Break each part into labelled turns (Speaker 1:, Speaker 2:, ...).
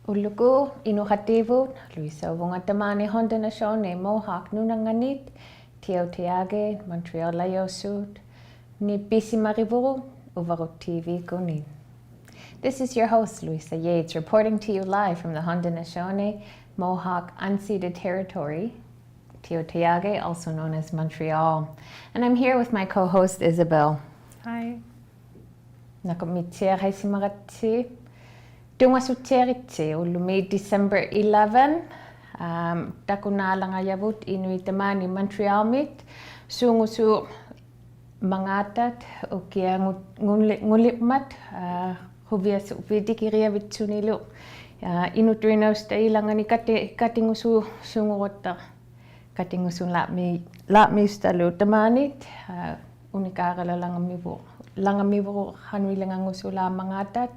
Speaker 1: Uluku inuhativu Louisa Uvagut Hondanashone Mohawk Nunanganit Tiotiage Montreal Layosud Ni Pisimarivu Uvagut TV Kunin. This is your host Louisa Yeates reporting to you live from the Haudenosaunee Mohawk unceded territory Tiotiage, also known as Montreal. And I'm here with my co-host Isabel.
Speaker 2: Hi.
Speaker 1: ᓃᕐᒪᓗ တုᙵᓱฉีத் ulumi December 11 ᓃᕐᒪᓗ inuitamani Montrealmit sungusu mangatat ᓃᕐᒪᒃ huvias uvidikiriavitsunilu inutuinaustailangani katingusu sungurutta katingusun laamiustalu tamanit unikaqala langamivu hanuilangangusu laamangatat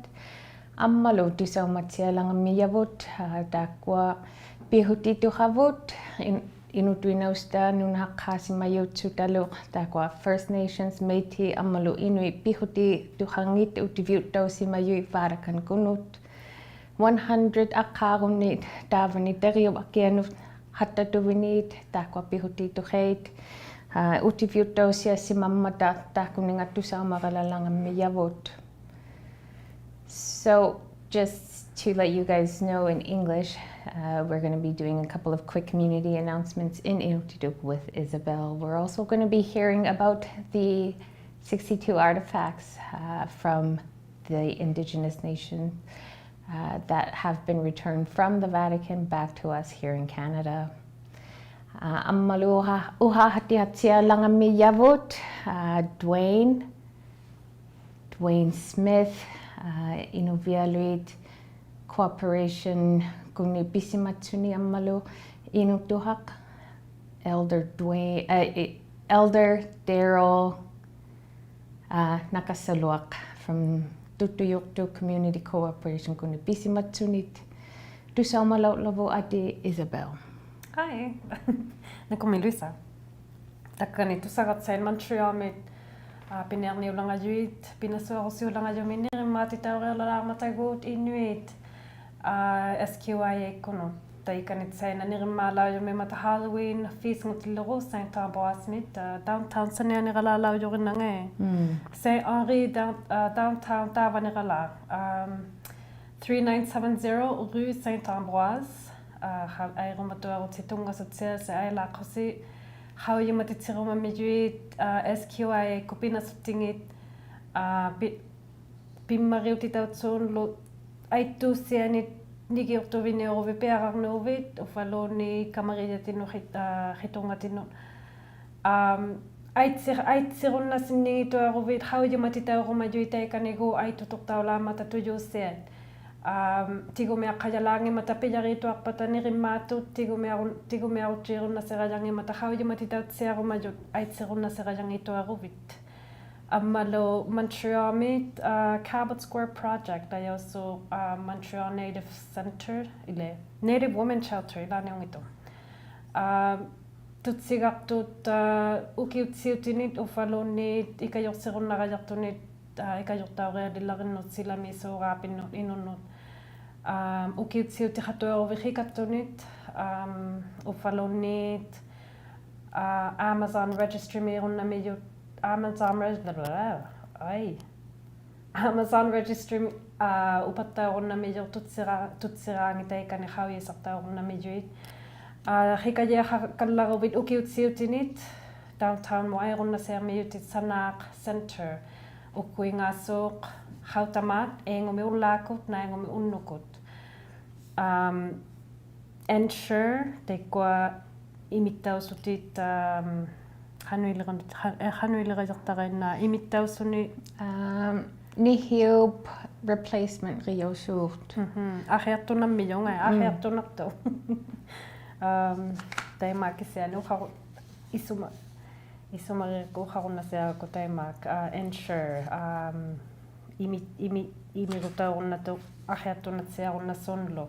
Speaker 1: ă'ʌмᒪᓗ 뚜ᙵᓱᒃtiᔪᒅ takwa ᓃᕙᓿ inutuinausta nunaqaasimayutsutalu takwa First Nations Métis ă'ʌmᒪᓗ inui ᓃᕙᓿ utiviuttausimayui ᓃᕐᒪᓗ 100 aqaqunniit taavani teriup hattatuviniit takwa ᓃᕙᓿ utiviuttausiassimammata taakkuninga tusaumaralalangammiavut. So just to let you guys know in English, we're going to be doing a couple of quick community announcements in Inuktitut with Isabel. We're also going to be hearing about the 62 artifacts from the indigenous nations that have been returned from the Vatican back to us here in Canada. ă'ʌmᒪᓗ ᓃᕐᒪᓗ Dwayne Smith, Inuvialuit Cooperation Kuni Pisimatsuni ă'mᒪᓗ Inuktitut Elder Daryl Nakasaluaq from Tıtüyüktu Community Cooperation Kuni Pisimatsunit tusaumalau'lavu ati Isabel.
Speaker 2: Hi. Nakomi Louisa. Takkani tusaqartsain Montrealmit ԥiᕙᓪᓕઅᔪᑦ ԥiᕙᓪᓕअᔪმინ ᓃᕐᒪᓗ Inuit SQIA-kunut taikanitsaina ᓃᕐᒪᓗ Halloween fiisngutilleru St-Ambroise-mit downtown sanianiqalaalaujorinange Saint-Henri downtown taavaniqala 3970 rue Saint-Ambroise ᓃᕐᒪᓗ ጡᙵᓱฉีத் Alaku ᓃᕐᒪᒃ SQIA kupinasuttingit pimmariutitautsuunlu aittuussianit nigiortuviniuruvi piararnuuvit uffaluni kamariatinnu qitungatinnu aitsirunnasinnigiituaruvit ᓃᕐᒪᒃ taikanigu aittutortaulaamata tuyuussiat tigumiaqqajalaangimata piyarituarpata niqimmaatut tigumiaruttiirunnaserajanngimata ᓃᕐᒪᒃ aitsirunnaserajangituaruvit ă'ʌmᒪᓗ Montrealmit Cabot Square Project ayosu Montreal Native Center ile Native Women Shelter ilaniungitu tutsiqartut ukiutsiutinit uffalunniit ikajorserunnaqajartunit ikajortaurialillarinnut silamiisuuraapinnut inunnut ukiutsiutiqatuaruviqikattunit uffalunniit Amazon Registry miirunnamiyut Amazon Registry upattaurunnamiyut tutsiraangitaikani qauisartaurunnamiyuit qiqajiaqallaruvit ukiutsiutinit downtown muairunnasiarmiyutit Sanaq Center ukkuingaassuuq Qautamat ᓃᕐᒪᓗ naingumi unnukut ensure tekwa imittausutit hanuileqajartaqinna imittaussuni
Speaker 1: Nihiup replacement riosuurt
Speaker 2: aqiartunammiyunga aqiartunartu taimaakisiani isumariqu uqarunnasiarakku taimaak ensure imigutaurunnatu aqiartunatsiarunassuunlu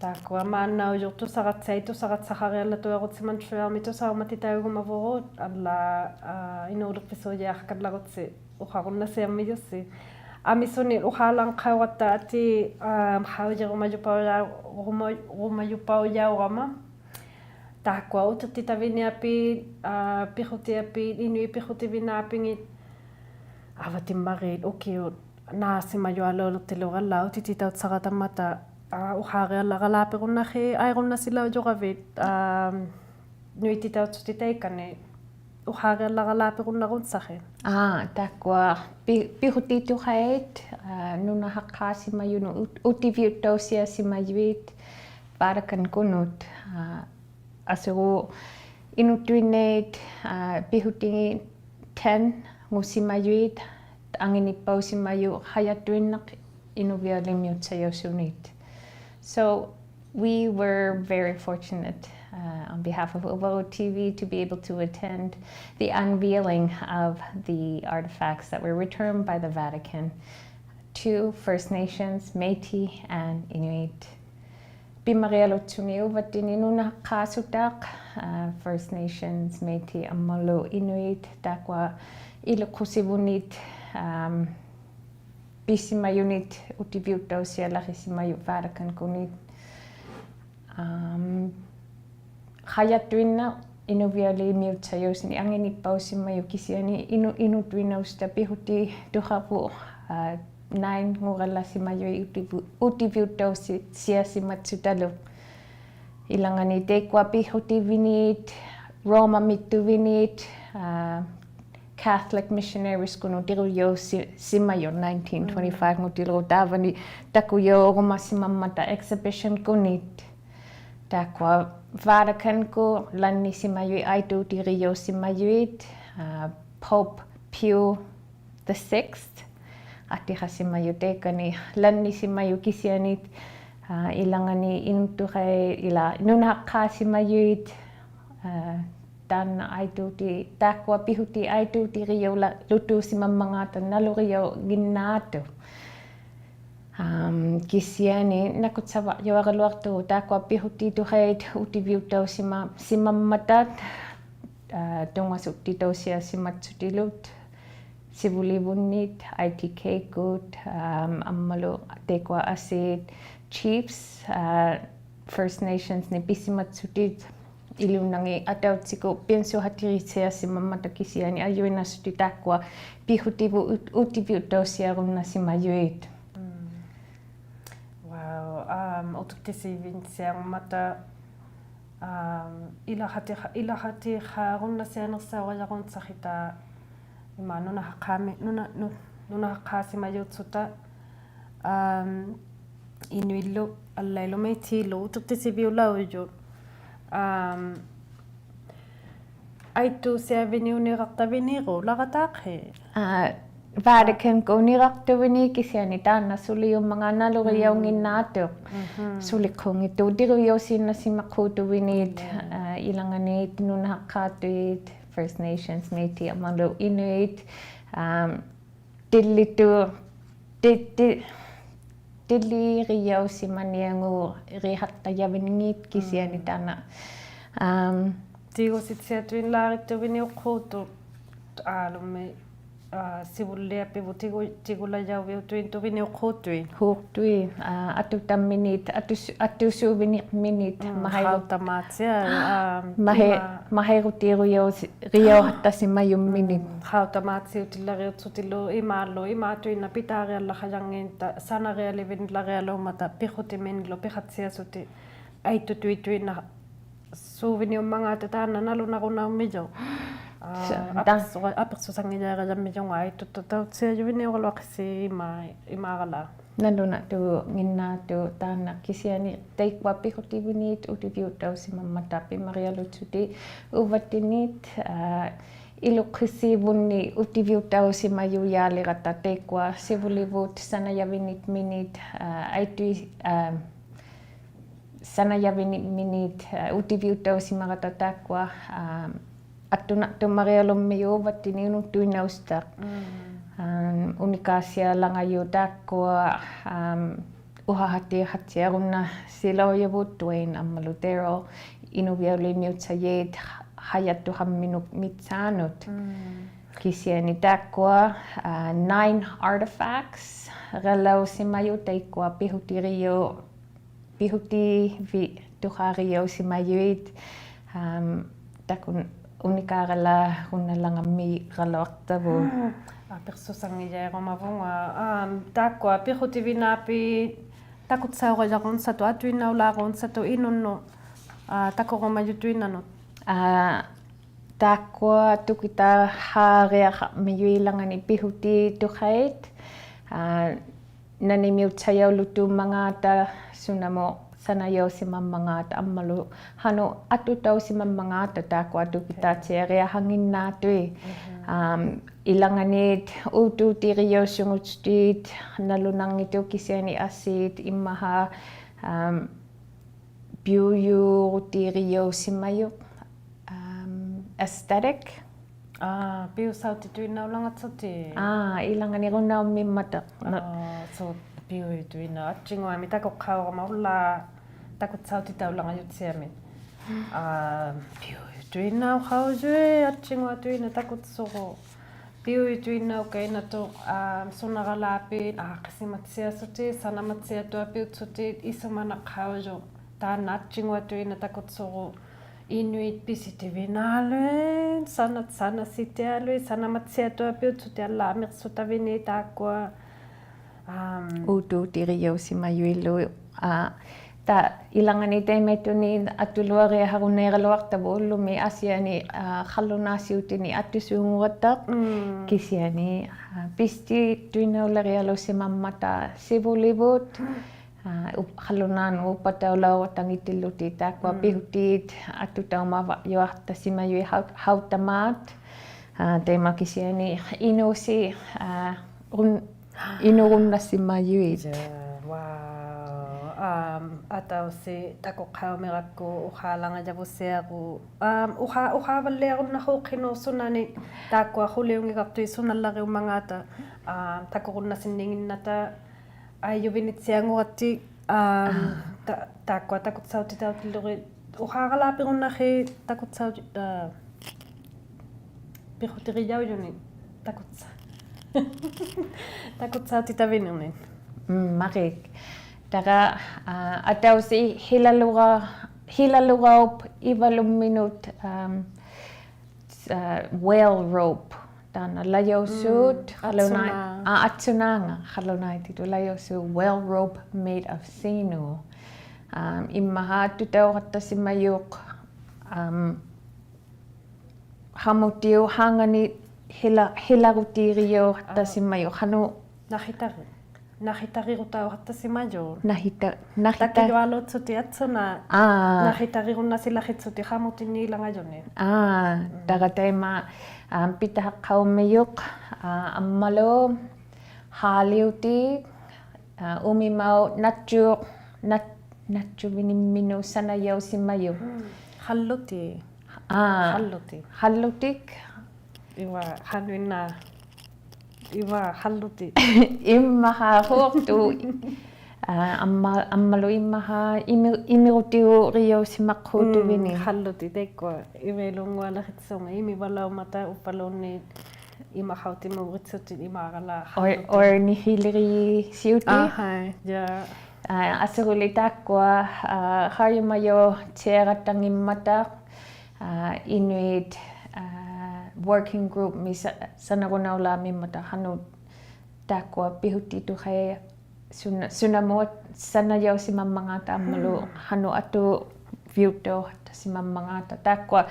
Speaker 2: takwa maannaujut tusaqatsaqariallatuarutsi Montrealmit tusaumatitaugumavuruut alla inuulerpisuujaaqkallarutsi uqarunnasiarmiyussi Amisuni uhalang kawata ati hauja ᓃᕐᒪᓗ Takwa ututi tavini api pihuti api inui pihuti vinapingit avatimarit ukiut naasimajualoluttiluqalla utiti tautsaqatammata uhaariallaqalaapiqunnahi aiqunnasilaujoqavit nuiti tautsutitaikani uhaariallaqalaapiqunnarunsaqi
Speaker 1: takwa pihutituqait nunahaqqaasimayunu utiviuttausiasimayuit ᓃᕗᒪᑎᓐᓄథ asuru inutuineit pihutingi 10 ngusimayuit anginipausimayu hayatuinnaq ᓃᕐᒪᓗ. So we were very fortunate on behalf of Uvagut TV to be able to attend the unveiling of the artifacts that were returned by the Vatican to First Nations, Métis and Inuit. ᓃᕐᒪᓗ First Nations, Métis, ă'ämᒪᓗ, Inuit, takwa iluqusivunit pisimayunit utiviuttausialaqisimayu Vatican kunit hayatuinna ᓃᕐᒪᓗ anginipausimayu kisiani inutuinausta pihuti tuqapu 9 ngurallasimayui utiviuttausiasimatsutalu ilangani teikwa pihutivinit Roma mittuvinit Catholic missionaries kunu tiruyo simayo 1925 ngutilu tavani takuyo rumasimammata exhibition kunit takwa Vatican ku lanni simayui aitu tiriyo simayuit Pope Pius VI atihasimayu tekani lanni simayu kisianit ilangani inutuqai ila nunahaqqaasimayuit tan aituti takwa pihuti aituti rio lutusimammangata naluriyo ginnaatu kisiani nakutsava yoaqaluartu takwa pihuti tuqait utiviuttausima simammatat tungasutitausia simatsutilut sivulivunnit ITK-kut ă'mᒪᓗ tekwa asit chiefs First Nations ni pisimatsutit ilunangi atautsiku piensuhatiritsiasimammata kisiani ayuinasuti takwa pihutivu utiviuttausiarunnasimayuit.
Speaker 2: Wow, utuktisivintsiarmata ilahati qaarunnasianersaavajarunsaqita ima nunahaqqaasimayutsuta inuillu allailumaitilu utuktisiviulaujut aitu siaviniuniqartaviniqu laqataaqhi
Speaker 1: Vatican kuniraqtuvini kisiani taanna suliummanga naluriyaunginnaatuq suliqungitu tiruyausinnasimaqutuvinit ilanganit nunahaqqaatuit First Nations, Métis, ă'mᒪᓗ, Inuit tilliriyausimaniangu rihaqqayaviningit kisiani taana
Speaker 2: tigusitsituinlaarituviniuqquutu aalumi sivulliappivu tigulajauviutuin tuviniuqquutui
Speaker 1: huuqtui atutamminit atusuuviniqminit maherutiiruyauhattasimayumminit
Speaker 2: hautamatsiutillariutsutilu imaatuinna pitaariallaqajangiinta sanarialivinilaриалуумата пихутиминлу пихатсиасути аитуtuituinna suuviniummangaata taanna nalunarunarmiju apersusangijaaqajammijonga aituttautsiajuviniorluaqsi imaarala
Speaker 1: nalunatu nginnaatu taanna kisiani teikwa pihutivinit utiviuttausimammata ᓃᕐᒪᓗ uvattinit iluqsivunni utiviuttausimayuyaaliqata teikwa sivulivut sanayavinit minit aitui sanayavinit utiviuttausimaqata takwa attunaqtumarialummiyu uvattini unuttuinaustaq unikaassialangayu takwa uhahattiaqatsiarunna siloyavuttuin ammalutero ᓃᕐᒪᓗ Yeates hayattuqamminuk mitsaanut kisiani takwa 9 artifacts ᓃᕐᓪαᓪ takwa ᓃᕐᒪᑎᓐᓄథ takun unikagala runnalangammi ᓃᕐᒪᒃ
Speaker 2: Ăpirsusangiyaeqomavunga takwa ᓃᕐᒪᒃ ткуᓵᓃᒃᓪ atuinnaulaarunsatu inunnu takoqomayutuinanut
Speaker 1: takwa tukita haariaqarmiyuilangani ᓃᕐᒪᒃ nanimiutsayaulutummangata sunamo sanayausimammangata ammalu hanu atutausimammangata takwa tukitaatiariahanginnaatui ilanganit utuutiriaussunguttiit nalunangitu kisiani asit immaha piuyuutiriausimayuq aesthetic
Speaker 2: piusauttituinnaulangatsuti
Speaker 1: ilangani runnaummimmata
Speaker 2: so piuyutuinna atsinguami takoqqaoqamaulla takutsauttitaulangajutiami piuyutuinnauqaujui atsinguatuinna takutsoqo piuyutuinnaukainatu sunaqalaappiin qisimatsiasuti sanamatsiatuapiutsuti isumanaqauju taanna atsinguatuinna takutsoqo inuit pisitivinaalui sanasitialui sanamatsiatuapiutsuti allaamirtsutavini taakua
Speaker 1: utuutiriausimayuillu ta ilangani taimetuni atuluariaharunneeraluartavu ullumi asiani qallunaasiutini attusuunguattaq kisiani pisti tuinnaularialusimammata sivulivut qallunaanu upataulaurtangittilluti taakwa pihutiit attutaumavajuartasimayui hautamaat teema kisiani inuusi inurunnasimayui
Speaker 2: atausi takoqqaumeraqqu uqaalangajavusseaqu uqaavalliarunnaqquuqqinuussunani taakkua quliungiqartui sunallariummangata takoqunnasinninginnata aiyuvinitsianguratti taakkua takutsauttitautilluri uqaaqalaapirunnaqi takutsauti ᓃᕐᒪᒃ takutsauttitavinnernin
Speaker 1: marik tara atausi hilaluraup ivalumminut whale rope tana layosuut qalunai atsunaanga qalunai layosu whale rope made of sinu immaha tutauqattasimayuq hamutiu hangani hilarutiriortasimayuq hanu
Speaker 2: nahitariqutauqattasimayu
Speaker 1: nahitariqutsuti
Speaker 2: atsuna nahitariqunnasilaritsuti hamutinniilangajuni
Speaker 1: tagataima pitahaqqaummiyuq ammalu haaliuti umimau natjuvinnimminu sanayausimayu hallutik
Speaker 2: iwa hanuinna iwa halluti
Speaker 1: immaha huortu ammalu immaha imirutiuriausimaqquutuvini
Speaker 2: halluti tekkua ivelungualaritsunga imivalaumata uppalunni imahautimugritsutit imaaqala
Speaker 1: or nihilirisiuti
Speaker 2: ja
Speaker 1: asuguli takkua harimayo tieratangimmata inuit working group mi sanarunaulaamimmata hanu takkua pihutituqaya sunamuat sanayausimammangata ammalu hanu atu viuto tasimammangata takkua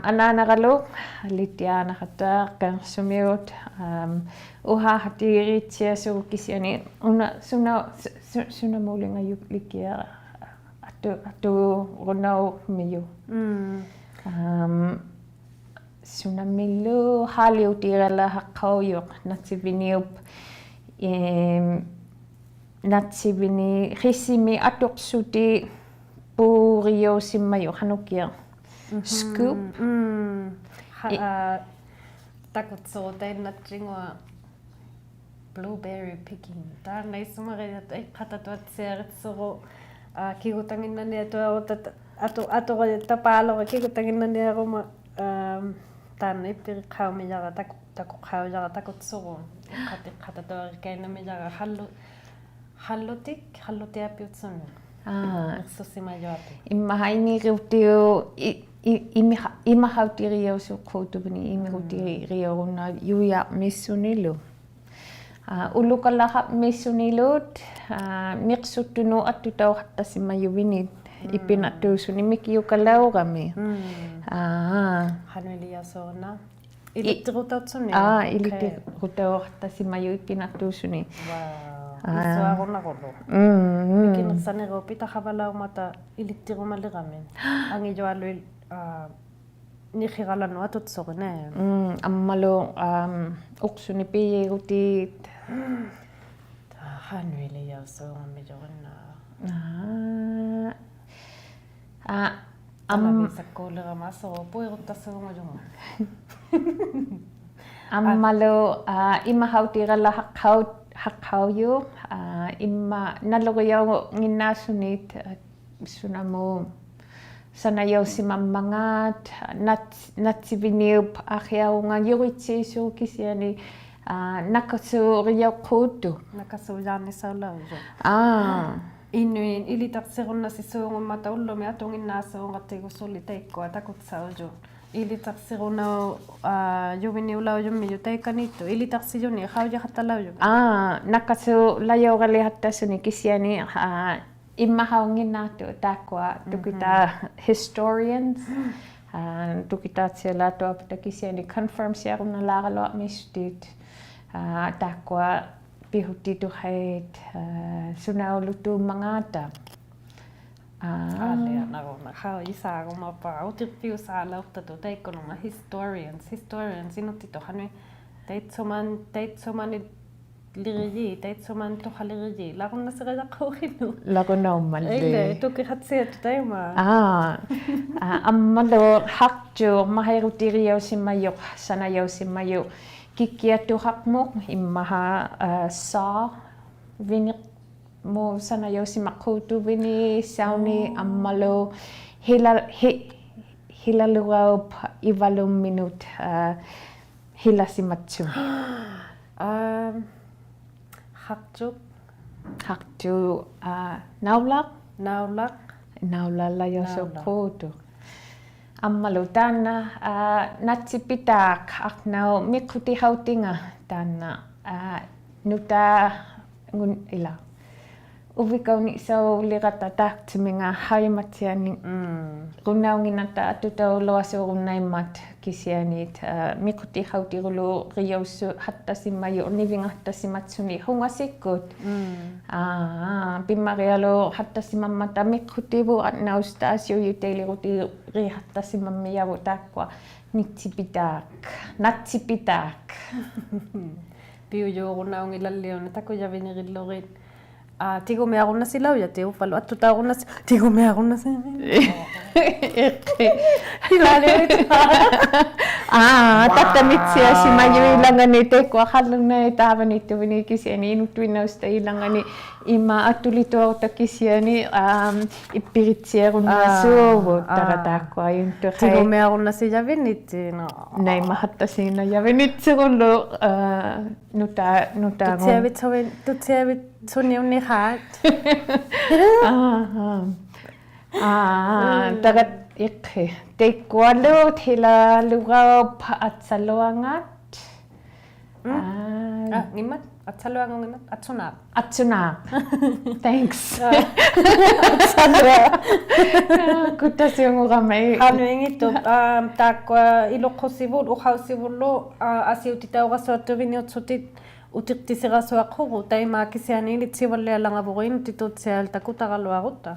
Speaker 1: anaanaqalu litiaanaqata kansumiut uhahatiritsiasu kisiani una sunamuulingayuklikia atu runau miyu sunamillu haaliutirala haqqauyuq natsivini qissimi atuqsuti puuriausimmayu hanukia scoop
Speaker 2: takutsuutainnatringua blueberry picking taanaisumariat iqqatatuatsiaritsuqu kigutanginnani atuarutat atu tapaaloqa kigutanginnaniaruma Tan ipiriqaumillaqa taquqaullaqa takutsugun. Iqatiqatatuariqainamillaqa hallutiapiutsunni. Lersussimajuapi.
Speaker 1: Immahaimiqiutiu imahautiriosuqquutuvini imiqutiriorunna yuiarmissunilu. Ulukallaqarmissunniluut miqsuttunu attutauqattasimmayuvinit ipinattuusuni mikiukalauqami.
Speaker 2: Hanuiliasoorna. Ilittiqutautsunni.
Speaker 1: Ilittiqutauqattasimmayu ipinattuusuni.
Speaker 2: Isuarunaqulu. Mikinersaneruupi taqavalaumata ilittiqumaliqamin. Angijualuil niqhiqalannu atutsoqune.
Speaker 1: Ammalu uqsuni piyirutit.
Speaker 2: Hanuiliasoormi jorunna. Sakkuuleramaasoo puiruttassuumajunga.
Speaker 1: Ammalu imahautiralle haqqauyu imma naluriauginnaassunit sunamu sanayausimammangaat natsiviniup aqiarunga Yeates nakasuuriauqquuttu.
Speaker 2: Nakasuujaannissaulauju. Innuin ilitaqsirunnasissuungummata ullumi atunginnaassuunqartigusulli taikkua takutsauju. Ilitaqsiruna yuviniulaujummiyu taikanittu ilitaqsijuni qaujaqattalauju.
Speaker 1: Nakasuulayoqalihattassuni kisiani immahaunginnaattu taakkua tukita historians tukitaatsialaatuapta kisiani confirm siarunnalaaqaluarmissutit taakkua pihuttituqait sunaulutuummangaata.
Speaker 2: Aleanaruna qauisaarumapaqa utirpiusaalauqtatu taikkununga historians inuttitoqanui taitsuman liriji taitsuman toqaliriji laqunnasiqajaqqauqinu
Speaker 1: Laqunnaumalli.
Speaker 2: Ile tukiqatsiatu taima.
Speaker 1: Ammalu haqqju mahirutiriausimmayuq sanayausimmayuq kikkiattuqarmuq immaha viniq mo sanayausimaqquutuvini sauni ammalu hilaluaup ivalumminut hilasimatsu. Haqqju naulalayosuqquutu. Ammalu taanna natsipitaaq aqnau miqqutihautinga taanna nuta ngun ila uvikauni sauliqata taaqtiminga harimatsiani qunnaunginata atutauluasuurunnaimmat kisianit miqqutihautiqulu riyaussu hattasimmayu nivingattassimatsuni hungasikkut pimmarialu hattasimammata miqqutivu atnaustaasiuyu teiliruti rihattasimammiyavu taakkua natsipitaaq
Speaker 2: piujuuqunnaungilalliuna takujaviniqillurit tigumiaqunnasilau tiupalu attutaaqunnasi tigumiaqunnasi
Speaker 1: tattamitsia simayuilangani tekkua qallunna taavanituvini kisiani inuttuinnausta ilangani ima attulituarta kisiani ippiritsiarunnaasuuvu tarataakkua ayuntuqai
Speaker 2: tigumiaqunnasi javinittiina
Speaker 1: naimahattasiina javinitsigullu
Speaker 2: tutsiavit sunniunniqaat
Speaker 1: tagat iqqi teikkualuut hilalugaup atsaluangat
Speaker 2: ngimmat atsaluangungimat
Speaker 1: atsunaaq thanks kuttasiunguqamai
Speaker 2: hanuingittu taakkua iloqqusivut uqaussivullu asiutitauqassuattuviniutsutit utiqtisiqasuaqqugu taimaa kisianiilitsivallialangavuriinu tituutsiaal takutaqaluarutta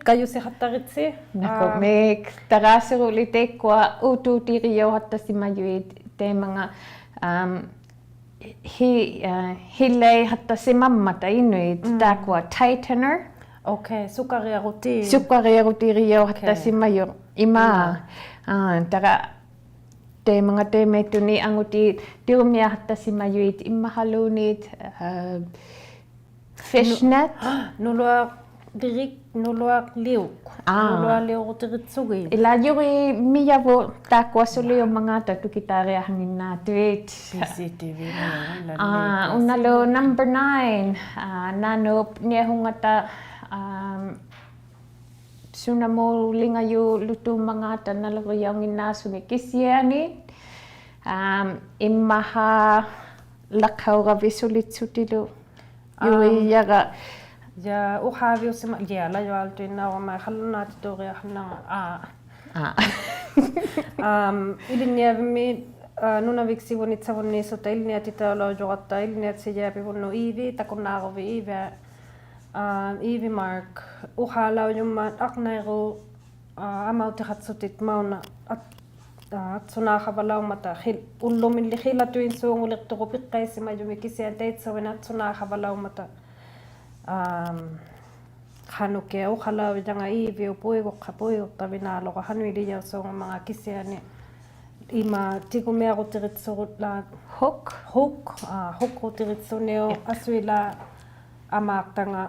Speaker 2: kayusiqattaritsi
Speaker 1: nakumik taqaasiruli teikkua utuutiriauhattasimayuit teimanga hillei hattasimammata inuit taakkua tightener sukariarutiriauhattasimayu ima taqa teimanga teemettuni anguti tiumiahattasimayuit immahaluunit fishnet
Speaker 2: ririk nuluaqliuk nuluaqliuqutiqitsugiin
Speaker 1: ila yuri miyavu takuasuli umangata tukitariahanginnaatuit
Speaker 2: CCTV
Speaker 1: unalo number 9 nanup niahungata sunamulingayu lutumangata naluriyaunginnaasuni kisianit immaha laqhauravisulitsutilu yuiyaga
Speaker 2: ja ᓃᕖᒅ티ٿ ja la joaltuinnaarma khallunaatituuriarnaa iliniavimi nunaviksi-vunitsavunniisuta iliniatitaolojoqarta iliniatsiyaapivunnu iivi takunnaaruvi iivi mark uqaalaujummaat aqnairu amautiqatsutit mauna atsunaaqavalaummata ullumilli qilatuinsuunguliqtuqu piqqaissimayumi kisiantaitsavina atsunaaqavalaummata xanuke uqalaujanga iivi puiguqqapuiguqtavinaaluqa hanuiliyaussuungumanga kisiani ima tikumiaqutiqitsuqutla huqqutiqitsunio asuila amaaqtanga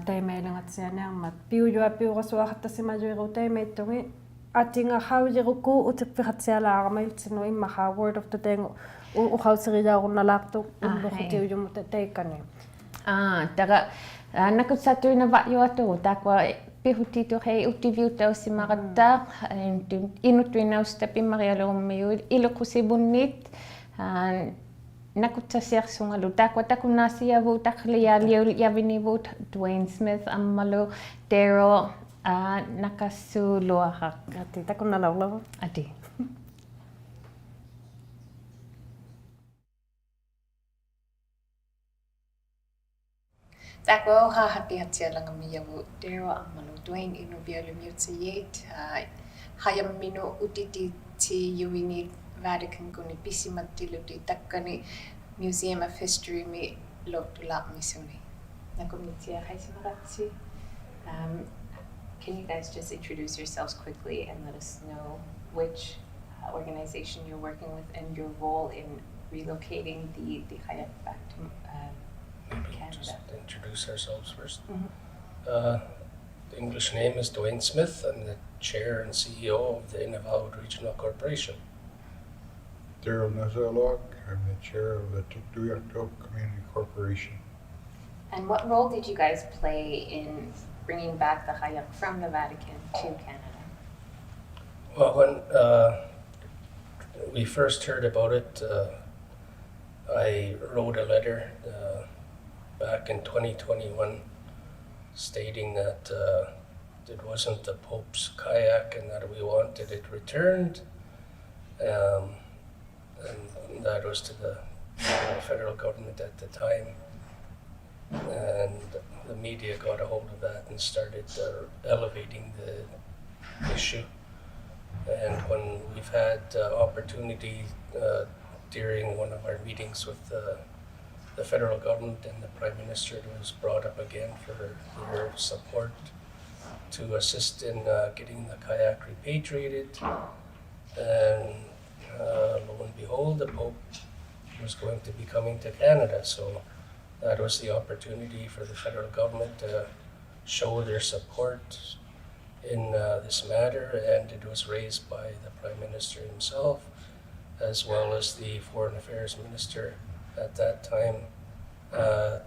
Speaker 2: taimailangatsianiarmat piujuapiuqasuaqattasimajuiru taimaittungi atinga haujiruku utiqpiqatsialaaqamailtsinu immaqa word of the day uqausirijaarunnalaaqtu ulluqutiujumut taikkani
Speaker 1: taga nakutsatuina va'yuatu takwa pihutitu hei utiviutausimaqatta inutuinausta pimmarialurummiu iluqusivunnit nakutsasiarsungalu takwa takunnaasiavu taqliyaaliavinivuut Dwayne Smith ammalu Daryl nakasuluaraq
Speaker 2: ati takunnalaulava
Speaker 1: ati
Speaker 3: Takwa hahati-hatialangamiyavu Daryl ammalu Dwayne inuvialumyutsiyet hayamminu utititiiuinit Vatican kuni pisimattiluti takkani Museum of History mi lottulaaqmisuni nakumitsia haisimaratsi. Can you guys just introduce yourselves quickly and let us know which organization you're working with and your role in relocating the kayak back to Canada?
Speaker 4: Just introduce ourselves first.
Speaker 3: Mm-hmm.
Speaker 4: The English name is Dwayne Smith. I'm the chair and CEO of the Uvagut Regional Corporation.
Speaker 5: ᓃᕐᒪᓗ, I'm the chair of the 뚜ᙵᓱᒃ Community Corporation.
Speaker 3: And what role did you guys play in bringing back the kayak from the Vatican to Canada?
Speaker 4: Well, when we first heard about it, I wrote a letter back in 2021 stating that it wasn't the Pope's kayak and that we wanted it returned. And that was to the federal government at the time. And the media got a hold of that and started elevating the issue. And when we've had opportunity during one of our meetings with the federal government and the Prime Minister, it was brought up again for their support to assist in getting the kayak repatriated. And lo and behold, the Pope was going to be coming to Canada, so that was the opportunity for the federal government to show their support in this matter, and it was raised by the Prime Minister himself, as well as the Foreign Affairs Minister at that time,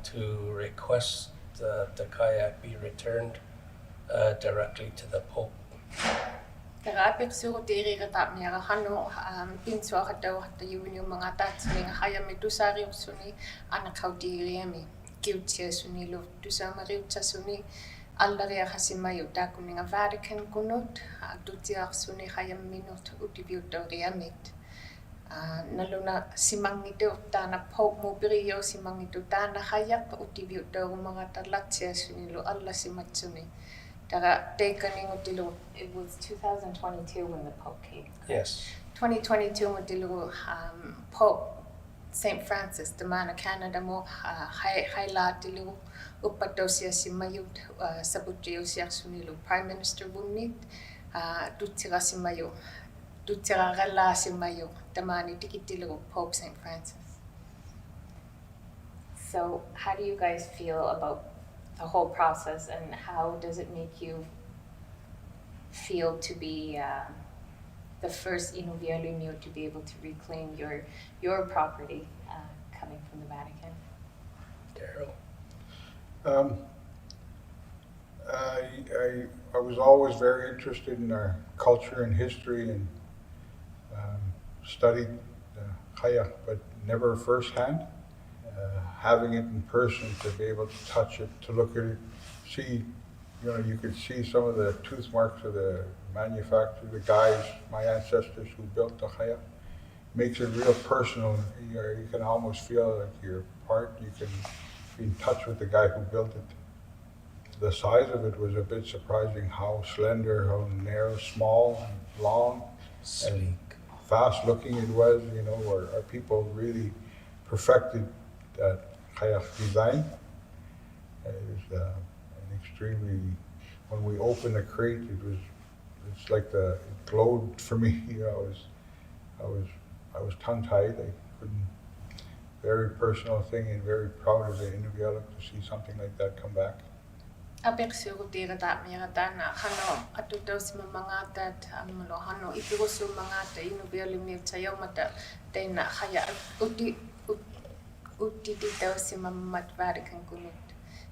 Speaker 4: to request that the kayak be returned directly to the Pope.
Speaker 3: ᓃᕐᒃᓮ pinsuaqattauqattayuviniu mga taatsinga hayammi tusariursuni anaqautiiriami kiutsiasunilu tusaamariutsasuni allariaqasimayu taakuninga Vatican kunut tutiarsuni hayamminut utiviuttauriamit naluna simangitu taana Pope mupiriyo simangitu taana hayaq utiviuttaurumagata latsiasunilu allasimatsuni. It was 2022 when the Pope came.
Speaker 4: Yes.
Speaker 3: 2022 when Pope St. Francis, the man of Canada, mo highlighted uppatosiasimayut sabutiosiasunilu Prime Minister Bunnit tutirasimayu tutiraralasimayu tamani tikitilu Pope St. Francis. So how do you guys feel about the whole process, and how does it make you feel to be the first ᓃᕐᒪᓚ to be able to reclaim your property coming from the Vatican?
Speaker 4: Daryl.
Speaker 5: I was always very interested in our culture and history and studied Kaya, but never firsthand. Having it in person, to be able to touch it, to look at it, see, you could see some of the tooth marks of the manufacturer, the guys, my ancestors who built the Kaya. Makes it real personal. You can almost feel like you're part. You can be in touch with the guy who built it. The size of it was a bit surprising, how slender, how narrow, small, and long, and fast looking it was. Our people really perfected that kayak design. It was an extremely, when we opened the crate, it's like it glowed for me. I was tongue-tied. I couldn't, very personal thing, and very proud of the ᓃᕐᒪᓚ to see something like that come back.
Speaker 6: ᓃᕐᒪᓚ hano atutusimamangata amlo hano ipirusumangata ᓃᕐᒪᓚ tena haya utititausimamat Vatican kunut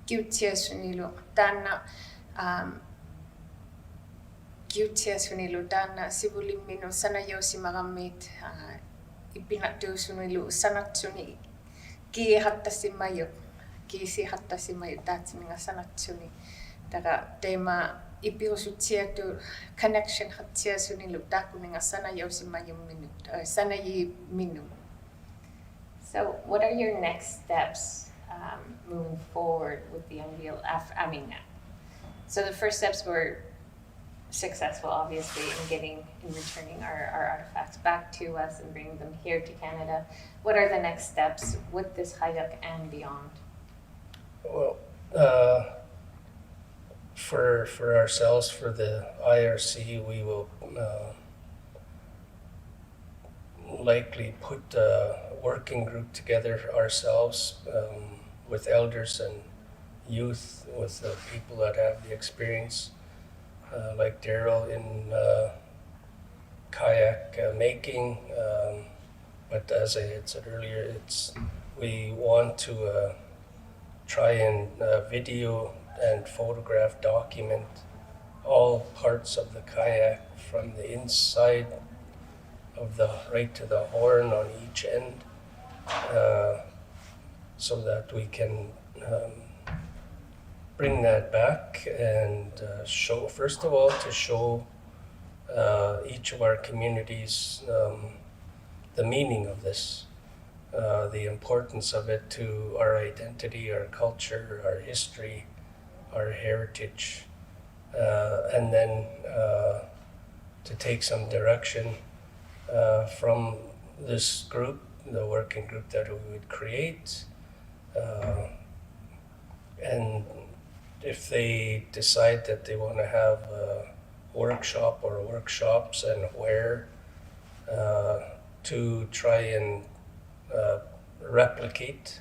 Speaker 6: ᓃᕐᒪᓚ tana sivulimminu sanayausimaramit ipinatuusunnilu sanatsuni kiihattasimayu kiisihattasimayu taatsinga sanatsuni tara tema ipirusutiatu connection hatsiasunilu taakuninga sanayiminu.
Speaker 3: So what are your next steps moving forward with the unveil? So the first steps were successful, obviously, in returning our artifacts back to us and bringing them here to Canada. What are the next steps with this kayak and beyond?
Speaker 4: Well, for ourselves, for the IRC, we will likely put a working group together ourselves with elders and youth, with the people that have the experience, like Daryl in kayak making. But as I had said earlier, we want to try and video and photograph, document all parts of the kayak from the inside of right to the horn on each end, so that we can bring that back and show, first of all, to show each of our communities the meaning of this, the importance of it to our identity, our culture, our history, our heritage, and then to take some direction from this group, the working group that we would create, and if they decide that they want to have a workshop or workshops, and where to try and replicate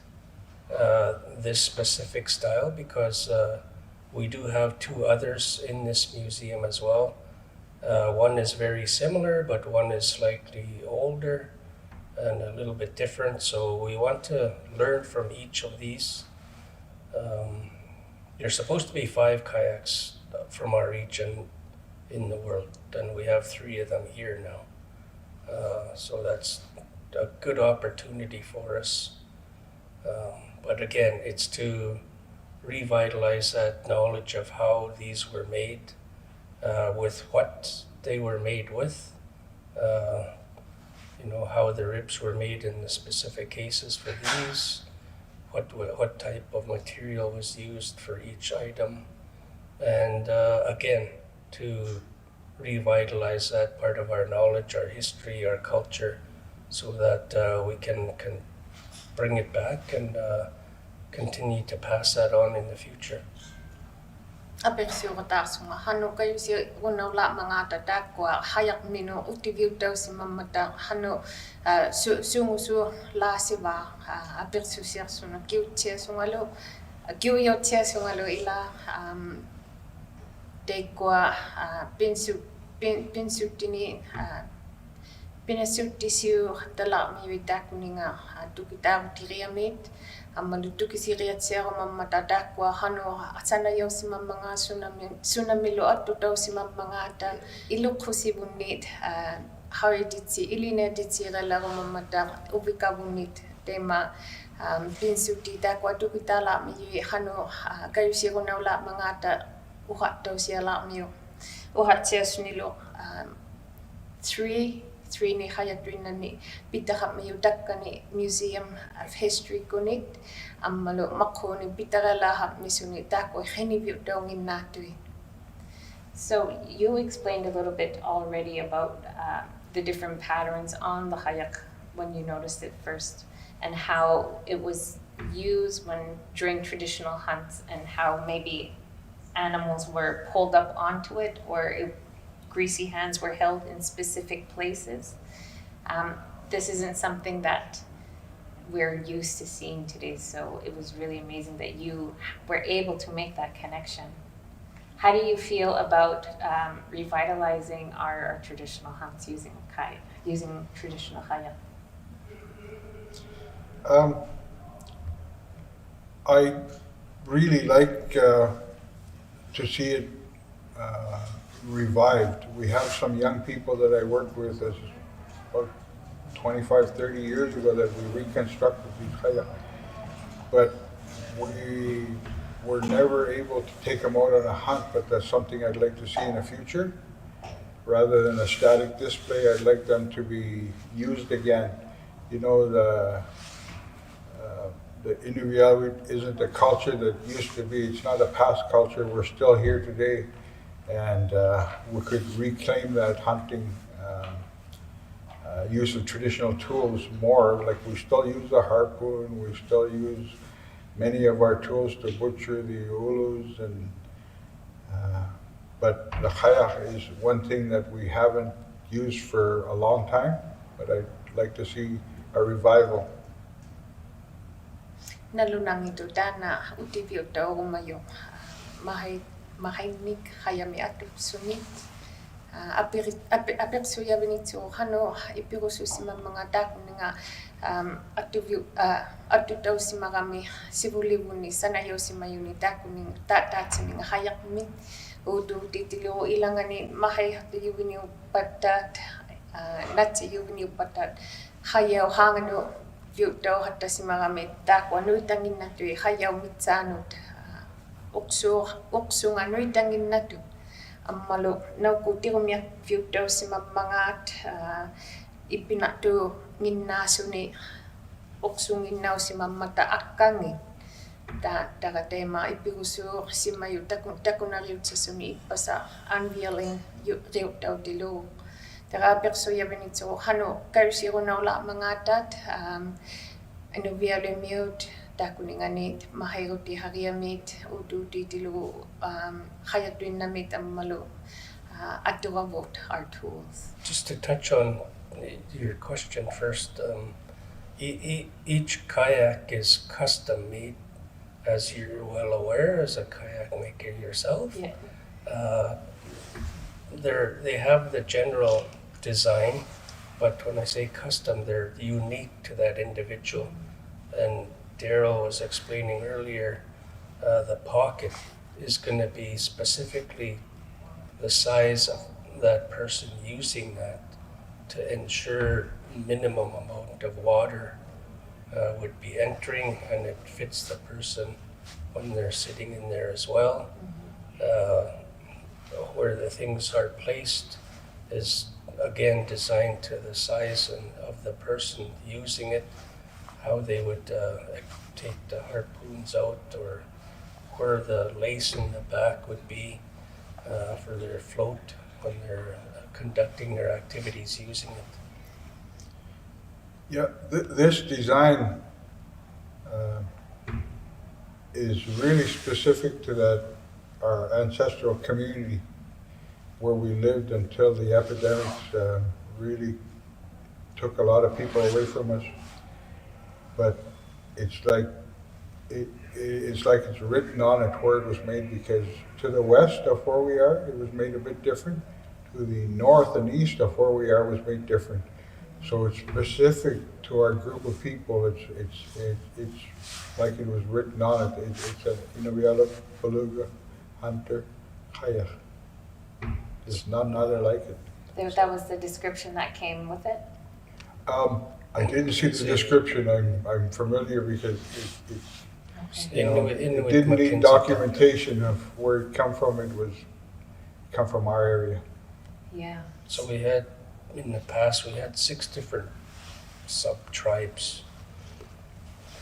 Speaker 4: this specific style, because we do have two others in this museum as well. One is very similar, but one is slightly older and a little bit different. So we want to learn from each of these. There's supposed to be 5 kayaks from our region in the world, and we have 3 of them here now. So that's a good opportunity for us. But again, it's to revitalize that knowledge of how these were made, with what they were made with, how the ribs were made in the specific cases for these, what type of material was used for each item, and again, to revitalize that part of our knowledge, our history, our culture, so that we can bring it back and continue to pass that on in the future.
Speaker 6: Apersiurataasunga hanu kayusi unaula mangata takwa hayak mino utiviutausimamata hanu sungusu lasiva apersiusiarsuna kiutsiasungalo ᖃᕐᒪᒃ Tegua pinsutini pinasutisiu talami takuninga tıkitarutiğiamit amma tıkisiriatsiarumamma tatakwa hanu atsanayosimamanga sunamilu attutausimamanga ta iluqhusibunnit harititsi ilinetitsirelarumamma ta uvikabunnit tema pinsuti takwa tukitalami hanu kayusirunaula'manga ta ᓃᕐᒃᓐᓄથ three ni hayatuinani pitahamiyutakkani Museum of History kunit ammalu makhuni pitaralahamisuni takwa heniviutaunginnaatui.
Speaker 3: So you explained a little bit already about the different patterns on the hayak when you noticed it first, and how it was used during traditional hunts, and how maybe animals were pulled up onto it, or greasy hands were held in specific places. This isn't something that we're used to seeing today, so it was really amazing that you were able to make that connection. How do you feel about revitalizing our traditional hunts using traditional kaya?
Speaker 5: I really like to see it revived. We have some young people that I worked with about 25, 30 years ago that we reconstructed these kaya. But we were never able to take them out on a hunt, but that's something I'd like to see in the future. Rather than a static display, I'd like them to be used again. You know, the Inuvialuit isn't a culture that used to be. It's not a past culture. We're still here today, and we could reclaim that hunting use of traditional tools more. Like we still use the harpoon, we still use many of our tools to butcher the ulus, and but the kayak is one thing that we haven't used for a long time, but I'd like to see a revival.
Speaker 6: Nalunang ito dana utivyo ᓃᕐᒪᓗ mahainik hayami sunit apirsuyavenitsu hano ipirususimamanga takuninga atutausimarami sivulivuni sanayosimayuni takuning tatatininga hayakmi ᓃᕐᒃᒃtiᔩᒅ ilangani mahayhatiyuvini upattat natsiyuvini upattat hayau hanganu Viutau hattasimarami takwa nuitanginnatui hayau mitsaanut uksunga nuitanginnatu ammalu naukutirumiak viutausimammangaat ipinattu nginnaasuni uksunginnausimammata akkangi tagatema ipirusuur simayu takunariutsasuni ippasa unveiling riuttautiluuq Terapiaksuyavenitsu hanu kayusirunaula'mangaatat Louisa takuninganit mahayutihariamit utuutitilu hayatuinnamit ammalu aturavut our tools.
Speaker 4: Just to touch on your question first, each kayak is custom made, as you're well aware as a kayak maker yourself.
Speaker 3: Yeah.
Speaker 4: They have the general design, but when I say custom, they're unique to that individual. And Daryl was explaining earlier, the pocket is going to be specifically the size of that person using that to ensure minimum amount of water would be entering, and it fits the person when they're sitting in there as well. Where the things are placed is again designed to the size of the person using it, how they would take the harpoons out, or where the lace in the back would be for their float when they're conducting their activities using it.
Speaker 5: Yeah, this design is really specific to our ancestral community where we lived until the epidemics really took a lot of people away from us. But it's like it's like it's written on it where it was made, because to the west of where we are, it was made a bit different. To the north and east of where we are was made different. So it's specific to our group of people. It's like it was written on it. It's a ᓃᕗᒃ beluga hunter kayak. There's none other like it.
Speaker 3: That was the description that came with it?
Speaker 5: I didn't see the description. I'm familiar because it didn't need documentation of where it come from. It was come from our area.
Speaker 3: Yeah.
Speaker 4: So we had, in the past, we had 6 different sub-tribes.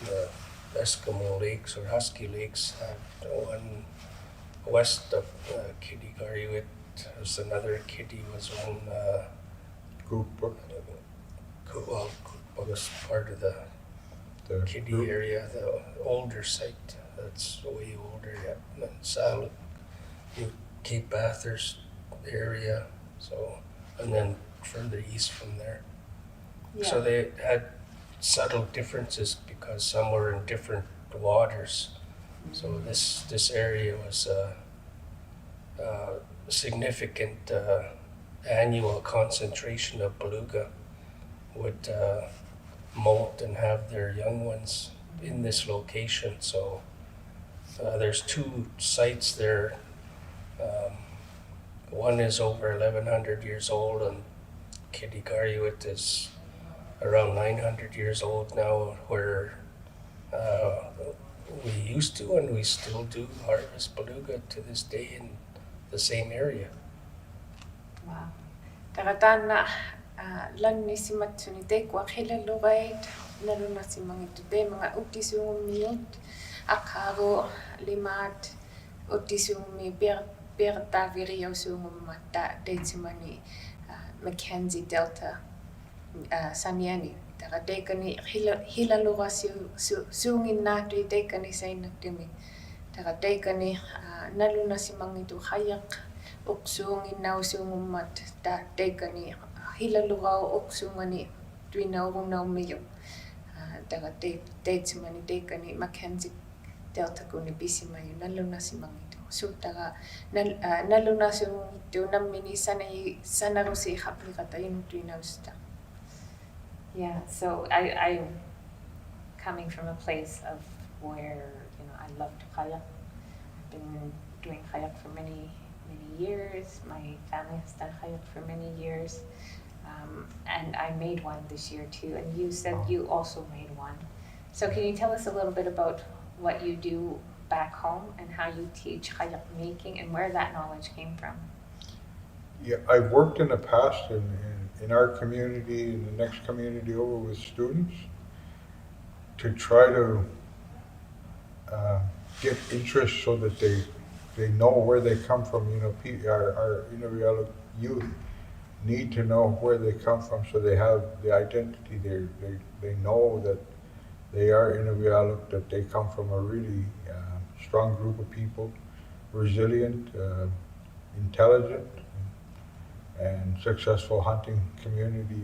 Speaker 4: The Eskimo lakes or Husky lakes had one west of ᓃᕗᒃ. There's another kitty was one,
Speaker 5: Group
Speaker 4: well, was part of the kitty
Speaker 5: group.
Speaker 4: area, the older site. That's way older, yeah. And Louisa, Cape Bathurst area, so, and then further east from there.
Speaker 3: Yeah.
Speaker 4: So they had subtle differences because some were in different waters. So this area was a significant annual concentration of beluga would molt and have their young ones in this location. So there's 2 sites there. One is over 1,100 years old, and ᓃᕗᒃ is around 900 years old now, where we used to and we still do harvest beluga to this day in the same area.
Speaker 6: Wow. Tagatana lanisimatsuni te ᓃᕗᒃ nalunasimangitu te mga utisungumiut akaro limat utisungumi ᓃᕗᒃ teitsimani Mackenzie Delta Saniani tagatekani hilalurasiu suunginnaatui tekani sainnaktumi tagatekani nalunasimangitu hayak uksuunginnausuungummat tekani hilalurau uksungani tuinaurunaumiyu teitsimani tekani Mackenzie Delta kuni pisimayu nalunasimangitu sutaga nalunasimangitu nammini sanarusi haplikata inutuinausta.
Speaker 3: Yeah, so I'm coming from a place of where, I love to kayak. I've been doing kayak for many years. My family has done kayak for many years. And I made one this year too, and you said you also made one. So can you tell us a little bit about what you do back home and how you teach kayak making and where that knowledge came from?
Speaker 5: Yeah, I've worked in the past in our community and the next community over with students to try to get interest so that they know where they come from. Our ᓃᕗᒃ youth need to know where they come from, so they have the identity. They know that they are ᓃᕗᒃ, that they come from a really strong group of people, resilient, intelligent, and successful hunting community.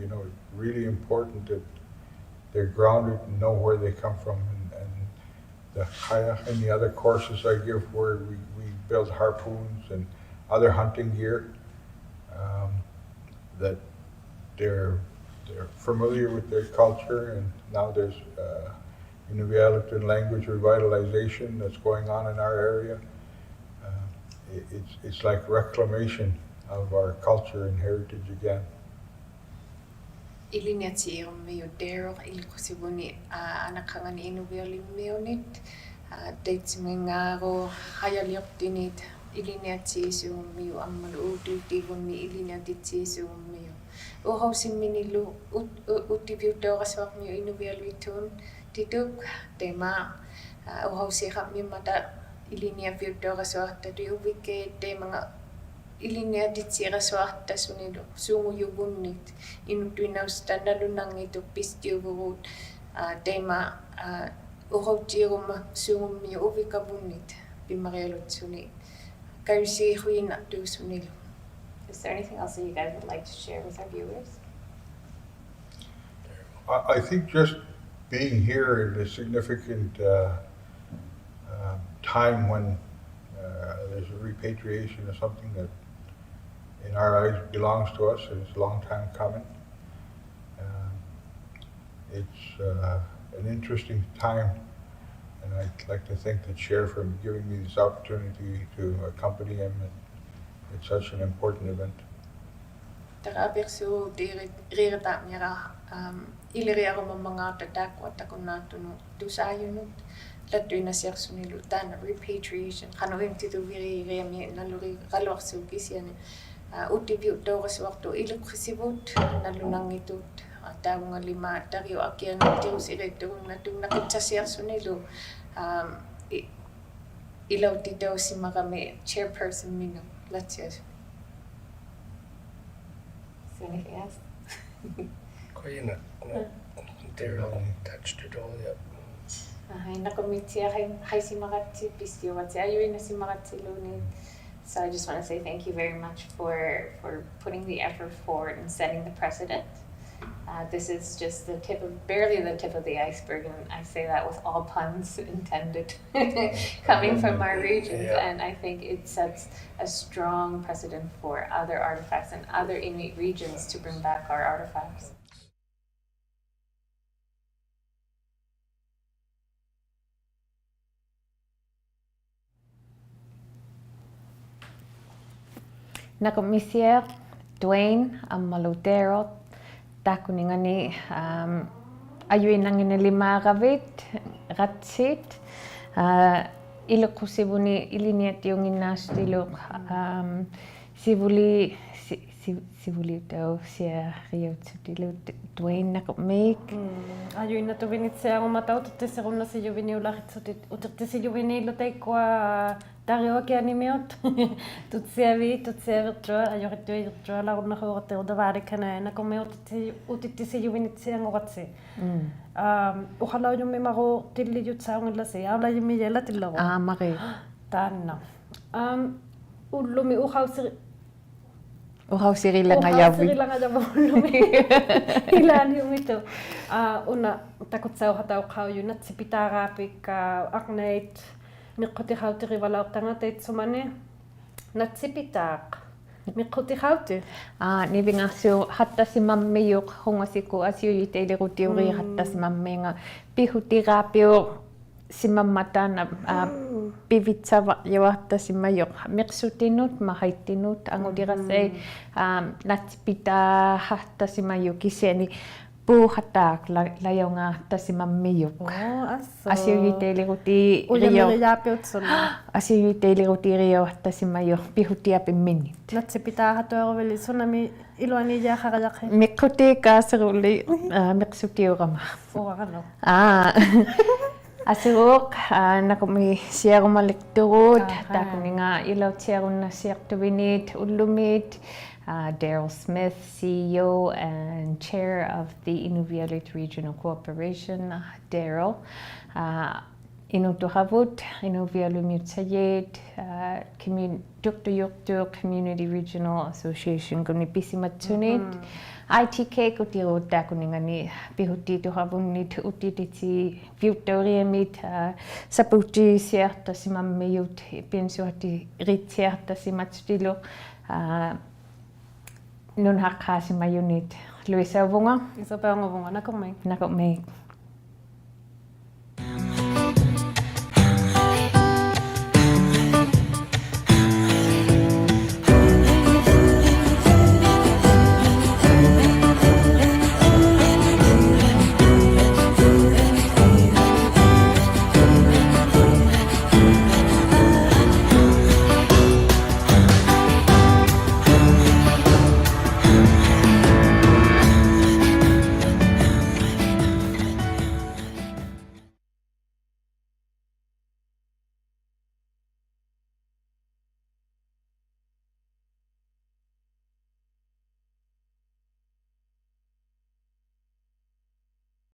Speaker 5: Really important that they're grounded and know where they come from. And the kayak and the other courses I give where we build harpoons and other hunting gear, that they're familiar with their culture. And now there's ᓃᕗᒃ language revitalization that's going on in our area. It's like reclamation of our culture and heritage again.
Speaker 6: Iliniatsiirummiu Daryl ilkusivuni anaqangani ᓃᕗᒃ teitsimingaaru hayaliortinit iliniatsiisuummiu ammalu uutiutivunni iliniatitsiisuummiu uhausimminilu uttiviuttoorasuarmiu ᓃᕗᒃ tituk tema uhausiqarmimmata iliniaviuttoorasuartatu uvikke temanga iliniatitsiqasuartasunilu suunguyuvunnit inutuinausta nalunangitu pistiuvuruut tema uqautiiruma suungummiu uvikavunnit pimmarialutsuni kayusiihuina tuusunilu.
Speaker 3: Is there anything else that you guys would like to share with our viewers?
Speaker 5: I think just being here is a significant time when there's a repatriation of something that in our eyes belongs to us, and it's a long time coming. It's an interesting time, and I'd like to thank the chair for giving me this opportunity to accompany him at such an important event.
Speaker 6: Tarabersu riritaamira iliriarumamanga tatakwa takunatunu tusayunut latuina siarsunilu tana repatriation qanuimtituviri riami naluri qaluarsuukisiani utiviu tóuğasuartu iluqsivut nalunangitut taunga lima tario akian tirusiritun natunnaqitsiarsunilu ilautitausimaqami chairperson minu latsias.
Speaker 3: Is there anything else?
Speaker 4: Daryl touched it all, yep.
Speaker 3: So I just want to say thank you very much for putting the effort forward and setting the precedent. This is just barely the tip of the iceberg, and I say that with all puns intended, coming from our regions.
Speaker 4: Yeah.
Speaker 3: And I think it sets a strong precedent for other artifacts and other Inuit regions to bring back our artifacts.
Speaker 1: Nakomisier Dwayne Amaludero takuningani ayuinangin lima ratsit ilukusibuni iliniat yung inastilu sivuli daw siya ᓃᕐᒃ Dwayne nakomik
Speaker 2: ayuina ᓃᕐᒃ ᓃᕐᒃ ᓃᕐᒃ ᓃᕐᒃ
Speaker 1: ᓃᕐᒃ
Speaker 2: Ilani umito una takutsau hatau khauyu natsipitaraapik aqnait miqqutikhauti rivalauqtanga teitsumani natsipitaaq miqqutikhauti
Speaker 1: nivingarsu hattasimammiuq hungasiku asiuyiteilirutiuri hattasimammiinga pihutiraappiu simammataana pivitsavaqjuartasimayuq miqsutinut mahaittinut angutirassai natsipitaahartasimayuq kisiani puuhataaq lajongaartasimammiuq asiuyiteiliruti asiuyiteilirutiiriuartasimayuq pihutiapimminit
Speaker 2: natsipitaahatuaruvili sunami iluani jaaqarajaqi
Speaker 1: miqqutiikaaseruli miqsutiurama
Speaker 2: uaqalo
Speaker 1: Asiruk nakumi ᓴᓅᒃ takuninga ilautiarunnassiartuvinit ullumit Daryl Smith, CEO and Chair of the Uvagut Regional Corporation, Daryl. Inutuhavut, ᓃᕐᒃ ᓃᕐᒃ Community Regional Association kuni ԥիսиматсунит ITK kutiruutta kuningani pihutituhavunnit utititi viuttoriamit saputtisiartasimammiyut pinsuati ritsiartasimatstilu nunhaqqaasimayunit Louisa vunga
Speaker 2: Isabel nakomik